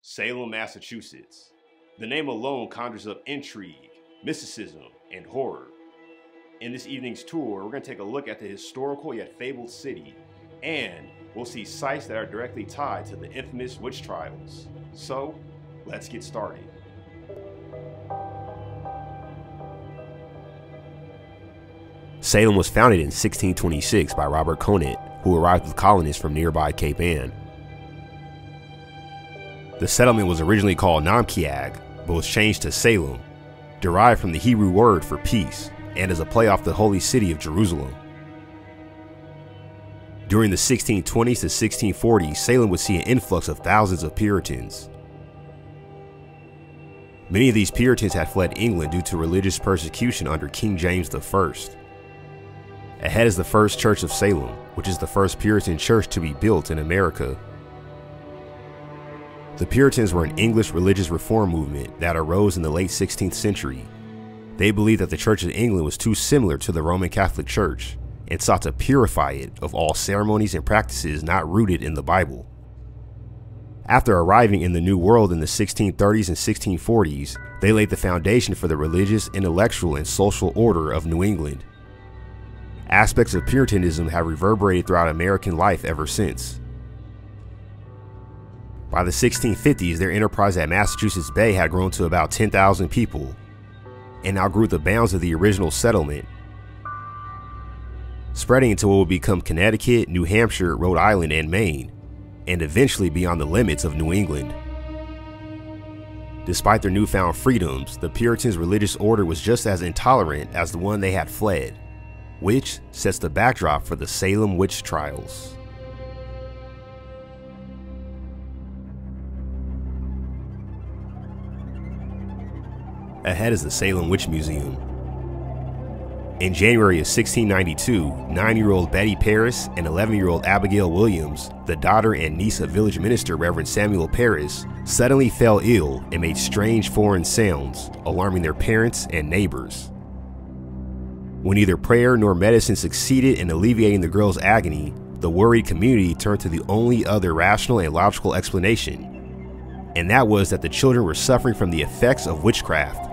Salem, Massachusetts. The name alone conjures up intrigue, mysticism, and horror. In this evening's tour, we're going to take a look at the historical yet fabled city, and we'll see sites that are directly tied to the infamous witch trials. So, let's get started. Salem was founded in 1626 by Robert Conant, who arrived with colonists from nearby Cape Ann. The settlement was originally called Namkiag, but was changed to Salem, derived from the Hebrew word for peace, and is a play off the holy city of Jerusalem. During the 1620s to 1640s, Salem would see an influx of thousands of Puritans. Many of these Puritans had fled England due to religious persecution under King James I. Ahead is the First Church of Salem, which is the first Puritan church to be built in America. The Puritans were an English religious reform movement that arose in the late 16th century. They believed that the Church of England was too similar to the Roman Catholic Church and sought to purify it of all ceremonies and practices not rooted in the Bible. After arriving in the New World in the 1630s and 1640s, they laid the foundation for the religious, intellectual, and social order of New England. Aspects of Puritanism have reverberated throughout American life ever since. By the 1650s, their enterprise at Massachusetts Bay had grown to about 10,000 people and outgrew the bounds of the original settlement, spreading into what would become Connecticut, New Hampshire, Rhode Island, and Maine, and eventually beyond the limits of New England. Despite their newfound freedoms, the Puritans' religious order was just as intolerant as the one they had fled, which sets the backdrop for the Salem Witch Trials. Ahead is the Salem Witch Museum. In January of 1692, 9-year-old Betty Parris and 11-year-old Abigail Williams, the daughter and niece of village minister Reverend Samuel Parris, suddenly fell ill and made strange foreign sounds, alarming their parents and neighbors. When neither prayer nor medicine succeeded in alleviating the girl's agony, the worried community turned to the only other rational and logical explanation, and that was that the children were suffering from the effects of witchcraft.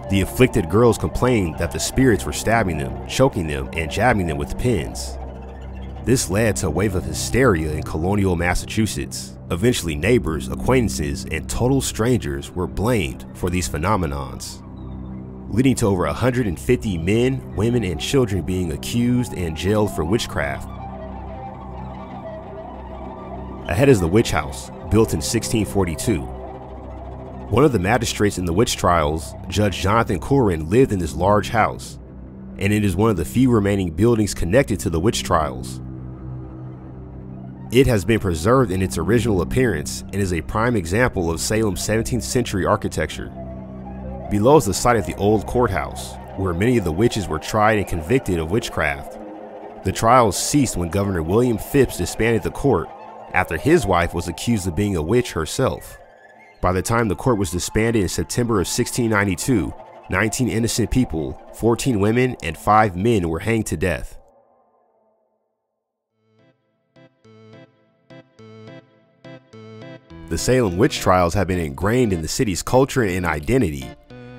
The afflicted girls complained that the spirits were stabbing them, choking them, and jabbing them with pins. This led to a wave of hysteria in colonial Massachusetts. Eventually, neighbors, acquaintances, and total strangers were blamed for these phenomenons, leading to over 150 men, women, and children being accused and jailed for witchcraft. Ahead is the Witch House, built in 1642. One of the magistrates in the witch trials, Judge Jonathan Curran, lived in this large house, and it is one of the few remaining buildings connected to the witch trials. It has been preserved in its original appearance and is a prime example of Salem's 17th century architecture. Below is the site of the old courthouse, where many of the witches were tried and convicted of witchcraft. The trials ceased when Governor William Phips disbanded the court after his wife was accused of being a witch herself. By the time the court was disbanded in September of 1692, 19 innocent people, 14 women, and 5 men were hanged to death. The Salem Witch Trials have been ingrained in the city's culture and identity,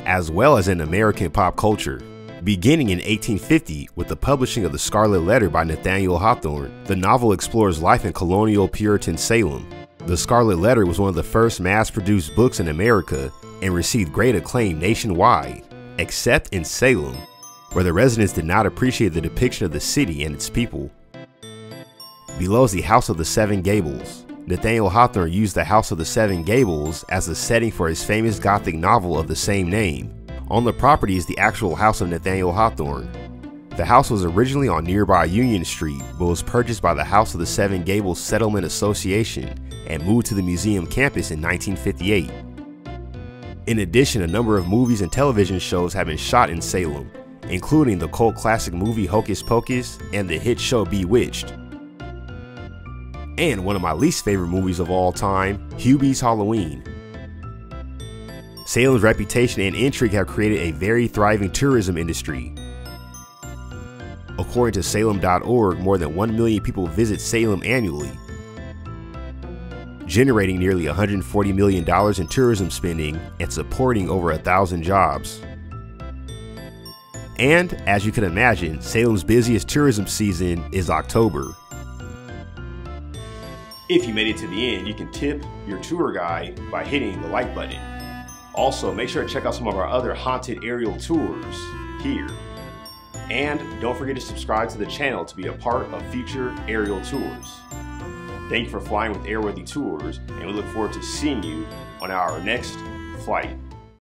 as well as in American pop culture. Beginning in 1850 with the publishing of The Scarlet Letter by Nathaniel Hawthorne, the novel explores life in colonial Puritan Salem. The Scarlet Letter was one of the first mass-produced books in America and received great acclaim nationwide, except in Salem, where the residents did not appreciate the depiction of the city and its people. Below is the House of the Seven Gables. Nathaniel Hawthorne used the House of the Seven Gables as the setting for his famous Gothic novel of the same name. On the property is the actual house of Nathaniel Hawthorne. The house was originally on nearby Union Street, but was purchased by the House of the Seven Gables Settlement Association and moved to the museum campus in 1958. In addition, a number of movies and television shows have been shot in Salem, including the cult classic movie Hocus Pocus and the hit show Bewitched. And one of my least favorite movies of all time, Hubie's Halloween. Salem's reputation and intrigue have created a very thriving tourism industry. According to Salem.org, more than 1 million people visit Salem annually. generating nearly $140 million in tourism spending and supporting over 1,000 jobs. And as you can imagine, Salem's busiest tourism season is October. If you made it to the end, you can tip your tour guide by hitting the like button. Also, make sure to check out some of our other haunted aerial tours here. And don't forget to subscribe to the channel to be a part of future aerial tours. Thank you for flying with Airworthy Tours, and we look forward to seeing you on our next flight.